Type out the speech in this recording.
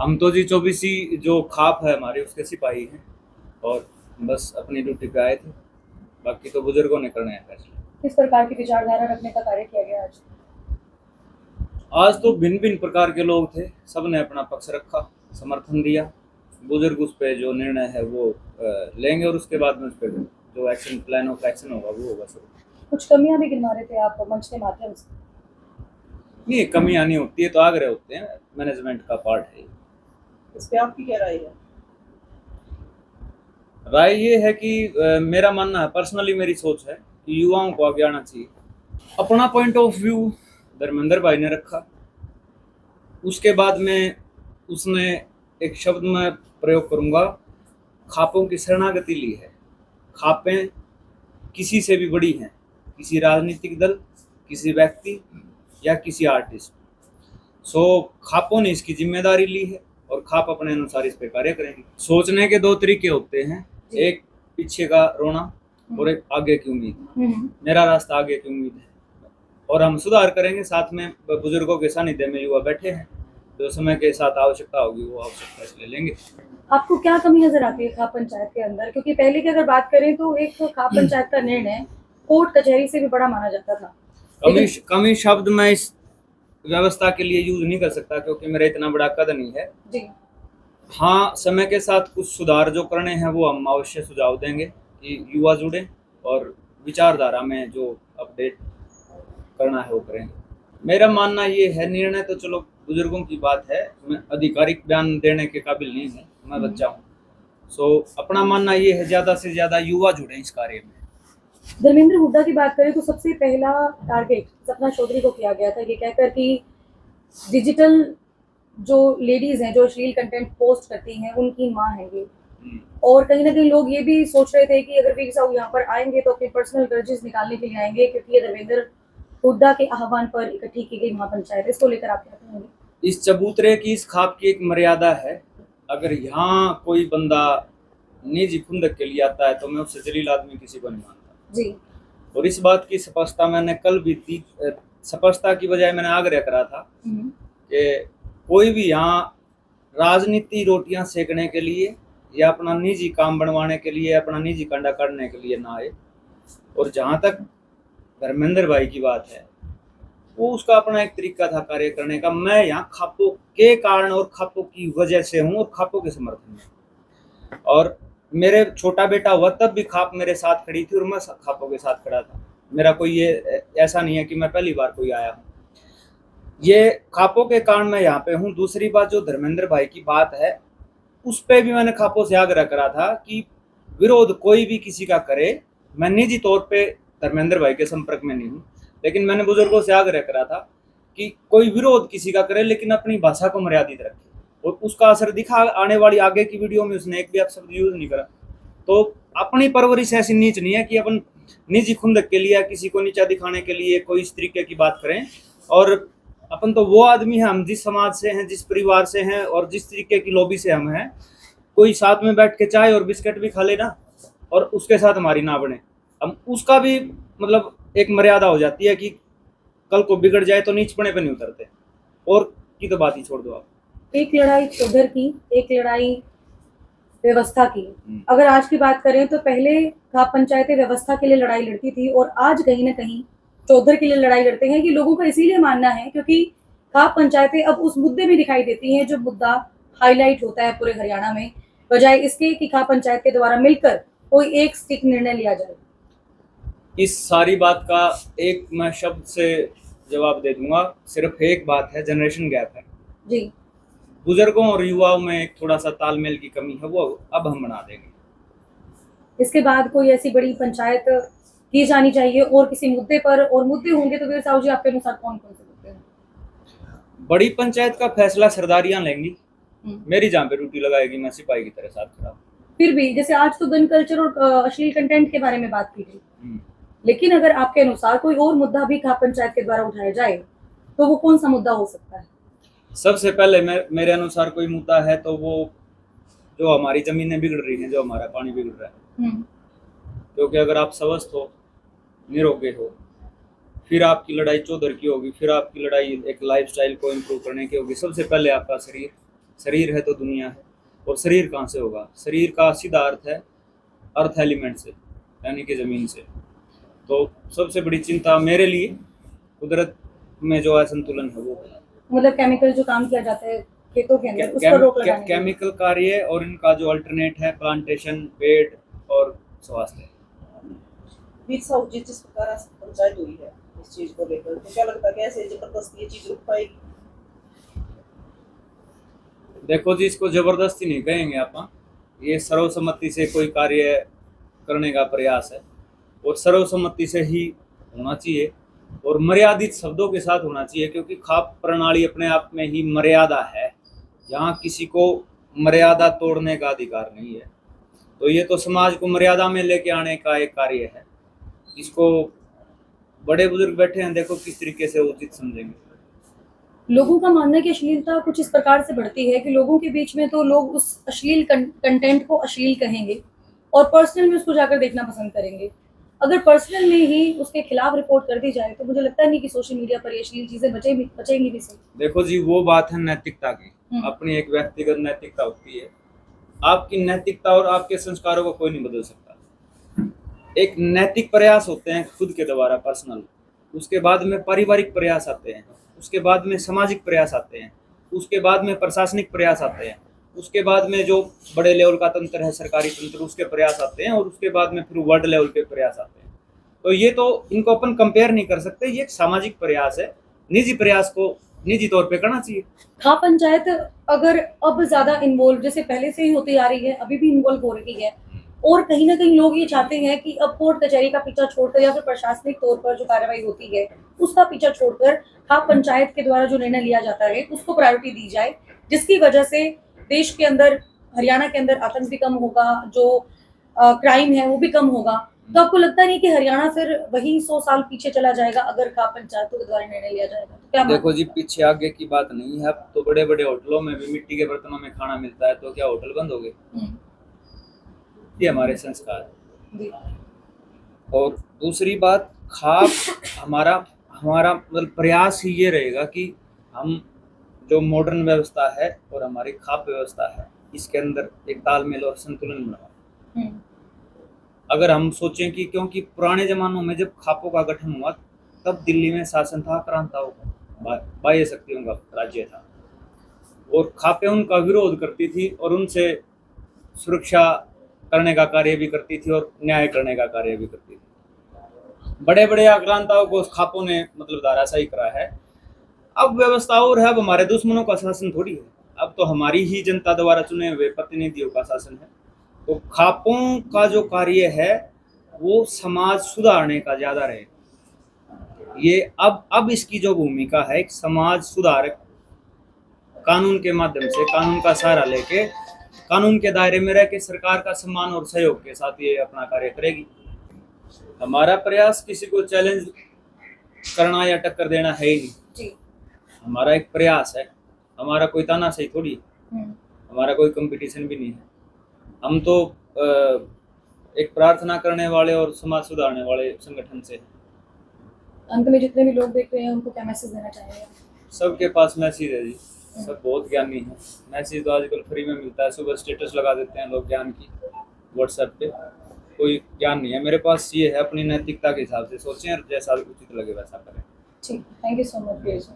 हम तो जी 24 जो खाप है हमारी उसके सिपाही हैं और बस अपनी ड्यूटी पे आए थे। बाकी तो बुजुर्गों ने करने हैं फैसले। किस प्रकार की विचारधारा रखने का कार्य किया गया आज? आज तो भिन्न भिन्न प्रकार के लोग थे, सबने अपना पक्ष रखा, समर्थन दिया। बुजुर्ग उस पे जो निर्णय है वो लेंगे और उसके बाद में उस पर जो एक्शन प्लान ऑफ एक्शन होगा वो होगा सर। कुछ कमियां भी गिनवा रहे थे आप मंच के माध्यम से। नहीं, कमियां नहीं होती है तो आग्रह होते हैं, मैनेजमेंट का पार्ट है। इस पे आपकी क्या राय है? राय ये है कि मेरा मानना है, पर्सनली मेरी सोच है कि युवाओं को आगे आना चाहिए। अपना पॉइंट ऑफ व्यू धर्मेंद्र भाई ने रखा, उसके बाद में उसने एक शब्द में प्रयोग करूंगा, खापों की शरणागति ली है। खापें किसी से भी बड़ी हैं, किसी राजनीतिक दल, किसी व्यक्ति या किसी आर्टिस्ट। सो खापों ने इसकी जिम्मेदारी ली है और खाप अपने अनुसार इस पे कार्य करेंगे। सोचने के दो तरीके होते हैं, एक पीछे का रोना और एक आगे की उम्मीद। मेरा रास्ता आगे की उम्मीद है और हम सुधार करेंगे। साथ में बुजुर्गों के सानिध्य में युवा बैठे हैं, जो समय के साथ आवश्यकता होगी वो आवश्यकता इसलिए लेंगे। आपको क्या कमी नजर आती है खाप पंचायत के अंदर? क्योंकि पहले की अगर बात करें तो एक खाप पंचायत का निर्णय कोर्ट कचहरी से भी बड़ा माना जाता था। कमी शब्द मैं इस व्यवस्था के लिए यूज नहीं कर सकता क्योंकि मेरा इतना बड़ा कद नहीं है जी। हाँ, समय के साथ कुछ सुधार जो करने हैं वो हम अवश्य सुझाव देंगे कि युवा जुड़े और विचारधारा में जो अपडेट करना है वो करेंगे। मेरा मानना ये है, निर्णय तो चलो बुजुर्गों की बात है, मैं आधिकारिक बयान देने के काबिल नहीं है, मैं बच्चा हूँ। सो अपना मानना ये है, ज़्यादा से ज़्यादा युवा जुड़े इस कार्य में। धर्मेंद्र हुड्डा की बात करें तो सबसे पहला टारगेट सपना चौधरी को किया गया था, ये कहकर कि डिजिटल जो लेडीज हैं जो अश्लील कंटेंट पोस्ट करती हैं उनकी माँ है ये। और कहीं ना कहीं लोग ये भी सोच रहे थे कि अगर वीर साहू यहाँ पर आएंगे तो अपने पर्सनल ग्रजेस निकालने के लिए आएंगे, क्योंकि ये धर्मेंद्र हुड्डा के आह्वान पर इकट्ठी की गई महापंचायत। इसको लेकर आप क्या कहेंगे? इस चबूतरे की, इस खाप की एक मर्यादा है। अगर यहाँ कोई बंदा निजी खुंदक के लिए आता है तो मैं उससे जलील आदमी किसी को नहीं मानता जी। और इस बात की स्पष्टता मैंने कल भी दी। स्पष्टता की बजाय मैंने आग्रह करा था कि कोई भी यहाँ राजनीति रोटियां सेकने के लिए या अपना निजी काम बनवाने के लिए, अपना निजी कंडा करने के लिए ना आए। और जहाँ तक धर्मेंद्र भाई की बात है, वो उसका अपना एक तरीका था कार्य करने का। मैं यहाँ खापों के कारण और खापों की वजह से हूँ और खापों के समर्थन में। और मेरे छोटा बेटा हुआ तब भी खाप मेरे साथ खड़ी थी और मैं खापों के साथ खड़ा था। मेरा कोई ये ऐसा नहीं है कि मैं पहली बार कोई आया हूँ, ये खापों के कारण मैं यहाँ पे हूँ। दूसरी बात, जो धर्मेंद्र भाई की बात है उस पे भी मैंने खापों से आग्रह करा था कि विरोध कोई भी किसी का करे। मैं निजी तौर पे धर्मेंद्र भाई के संपर्क में नहीं हूँ, लेकिन मैंने बुजुर्गों से आग्रह करा था कि कोई विरोध किसी का करे लेकिन अपनी भाषा को मर्यादित रखे। और उसका असर दिखा, आने वाली आगे की वीडियो में उसने एक भी शब्द यूज नहीं करा। तो अपनी परवरिश ऐसी नीच नहीं है कि अपन निजी खुंदक के लिए किसी को नीचा दिखाने के लिए कोई इस तरीके की बात करें। और अपन तो वो आदमी हैं, हम जिस समाज से हैं, जिस परिवार से हैं और जिस तरीके की लॉबी से हम हैं, कोई साथ में बैठ के चाय और बिस्किट भी खा लेना और उसके साथ हमारी ना बने, हम उसका भी मतलब एक मर्यादा हो जाती है कि कल को बिगड़ जाए तो नीचपने पे नहीं उतरते। और की तो बात ही छोड़ दो आप। एक लड़ाई चौधर की, एक लड़ाई व्यवस्था की। अगर आज की बात करें तो पहले खाप पंचायतें व्यवस्था के लिए लड़ाई लड़ती थी और आज कहीं ना कहीं चौधर के लिए लड़ाई लड़ते हैं। कि लोगों का इसीलिए मानना है क्योंकि खाप पंचायतें अब उस मुद्दे में दिखाई देती हैं जो मुद्दा हाईलाइट होता है पूरे हरियाणा में, बजाय इसके कि खाप पंचायत के द्वारा मिलकर कोई एक स्टिक निर्णय लिया जाए। इस सारी बात का एक मैं शब्द से जवाब दे दूंगा, सिर्फ एक बात है, जनरेशन गैप है जी। बुजुर्गों और युवाओं में एक थोड़ा सा तालमेल की कमी है, वो अब हम बना देंगे। इसके बाद कोई ऐसी बड़ी पंचायत की जानी चाहिए और किसी मुद्दे पर, और मुद्दे होंगे तो वीर साहू जी आपके अनुसार कौन कौन से मुद्दे हैं? बड़ी पंचायत का फैसला सरदारियां लेंगी, मेरी जहाँ पे ड्यूटी लगाएगी मैं सिपाही की तरह साथ खड़ा। फिर भी जैसे आज तो गन कल्चर और अश्लील कंटेंट के बारे में बात की गई, लेकिन अगर आपके अनुसार कोई और मुद्दा भी खाप पंचायत के द्वारा उठाया जाए तो वो कौन सा मुद्दा हो सकता है? सबसे पहले मेरे अनुसार कोई मुद्दा है तो वो जो हमारी जमीनें बिगड़ रही हैं, जो हमारा पानी बिगड़ रहा है। क्योंकि अगर आप स्वस्थ हो, निरोगे हो, फिर आपकी लड़ाई चौधर की होगी, फिर आपकी लड़ाई एक लाइफस्टाइल को इम्प्रूव करने की होगी। सबसे पहले आपका शरीर, शरीर है तो दुनिया है, और शरीर कहाँ से होगा? शरीर का सीधा अर्थ है अर्थ एलिमेंट से, यानी कि ज़मीन से। तो सबसे बड़ी चिंता मेरे लिए कुदरत में जो असंतुलन है वो है। मतलब केमिकल जो काम किया जाता है खेतों के अंदर, उस पर रोक लगाने के लिए। केमिकल कार्य और इनका जो अल्टरनेट है प्लांटेशन, पेड़ और स्वास्थ्य। वीर साहू जी, जिस प्रकार से पंचायत हुई है इस चीज को लेकर, तो क्या लगता है कैसे जबरदस्ती ये चीज रुक पाएगी? देखो जी, इसको जबरदस्ती नहीं कहेंगे आप, ये सर्वसम्मति से कोई कार्य करने का प्रयास है, और सर्वसम्मति से ही होना चाहिए, और मर्यादित शब्दों के साथ होना चाहिए, क्योंकि खाप प्रणाली अपने आप में ही मर्यादा है। यहाँ किसी को मर्यादा तोड़ने का अधिकार नहीं है। तो ये तो समाज को मर्यादा में लेके आने का एक कार्य है। इसको बड़े बुजुर्ग बैठे हैं, देखो किस तरीके से उचित समझेंगे। लोगों का मानना है कि अश्लीलता कुछ इस प्रकार से बढ़ती है कि लोगों के बीच में तो लोग उस अश्लील कंटेंट को अश्लील कहेंगे और पर्सनल में उसको जाकर देखना पसंद करेंगे। अगर पर्सनल में ही उसके खिलाफ रिपोर्ट कर दी जाए तो मुझे लगता नहीं कि सोशल मीडिया पर ये अश्लील चीजें बचेंगी भी सही। देखो जी, वो बात है नैतिकता की, अपनी एक व्यक्तिगत नैतिकता होती है। आपकी नैतिकता और आपके संस्कारों को कोई नहीं बदल सकता। एक नैतिक प्रयास होते हैं खुद के द्वारा पर्सनल, उसके बाद में पारिवारिक प्रयास आते हैं, उसके बाद में सामाजिक प्रयास आते हैं, उसके बाद में प्रशासनिक प्रयास आते हैं, उसके बाद में जो बड़े लेवल का तंत्र है, सरकारी तंत्र, उसके प्रयास आते हैं, और उसके बाद में फिर वर्ल्ड लेवल के प्रयास आते हैं। तो ये तो इनको अपन कंपेयर नहीं कर सकते। ये एक सामाजिक प्रयास है, निजी प्रयास को निजी तौर पे करना चाहिए। खाप पंचायत अगर अब ज्यादा इन्वॉल्व, जैसे पहले से ही होती आ रही है, अभी भी इन्वॉल्व हो रही है, और कहीं ना कहीं लोग ये चाहते हैं कि अब कोर्ट कचहरी का पीछा छोड़कर या फिर प्रशासनिक तौर पर जो कार्रवाई होती है उसका पीछा छोड़कर खाप पंचायत के द्वारा जो निर्णय लिया जाता है उसको प्रायोरिटी दी जाए, जिसकी वजह से देश के अंदर, हरियाणा के अंदर आतंक भी कम होगा, जो क्राइम है वो भी कम होगा। तो आपको लगता नहीं कि हरियाणा फिर वही 100 साल पीछे चला जाएगा अगर खाप पंचायतों के द्वारा निर्णय लिया जाएगा? तो क्या देखो जी, पीछे आगे की बात नहीं है। अब तो बड़े बड़े होटलों में भी मिट्टी के बर्तनों में खाना मिलता है, तो क्या होटल बंद हो गए? ये हमारे संस्कार है। और दूसरी बात, खाप हमारा मतलब प्रयास ही ये रहेगा कि हम जो मॉडर्न व्यवस्था है और हमारी खाप व्यवस्था है, इसके अंदर एक तालमेल और संतुलन बनाए। अगर हम सोचें कि क्योंकि पुराने जमानों में जब खापों का गठन हुआ तब दिल्ली में शासन था क्रांताओं का, बाह्य शक्तियों का राज्य था, और खापें उनका विरोध करती थी और उनसे सुरक्षा करने का कार्य भी करती थी और न्याय करने का कार्य भी करती थी। बड़े बड़े आक्रांताओं को खापों ने मतलब धाराशायी करा है। अब व्यवस्था और है, अब हमारे दुश्मनों का शासन थोड़ी है, अब तो हमारी ही जनता द्वारा चुने हुए प्रतिनिधियों का शासन है। तो खापों का जो कार्य है वो समाज सुधारने का ज्यादा रहेगा। ये अब इसकी जो भूमिका है एक समाज सुधारक, कानून के माध्यम से, कानून का सहारा लेके, कानून के दायरे में रह के सरकार का सम्मान और सहयोग के साथ ये अपना कार्य करेगी। हमारा प्रयास किसी को चैलेंज करना या टक्कर देना है ही नहीं जी। हमारा एक प्रयास है, हमारा कोई तानाशाही थोड़ी, हमारा कोई कंपटीशन भी नहीं है। हम तो एक प्रार्थना करने वाले और समाज सुधारने वाले संगठन से। अंत में जितने भी लोग देख रहे हैं उनको क्या मैसेज देना चाहेंगे? सबके पास मैसेज है जी, सब बहुत ज्ञानी है। मैसेज तो आजकल फ्री में मिलता है, सुबह स्टेटस लगा देते हैं लोग ज्ञान की व्हाट्सएप पे। कोई ज्ञान नहीं है मेरे पास, ये है अपनी नैतिकता के हिसाब से सोचें और जैसा उचित लगे वैसा करें। ठीक, थैंक यू सो मच।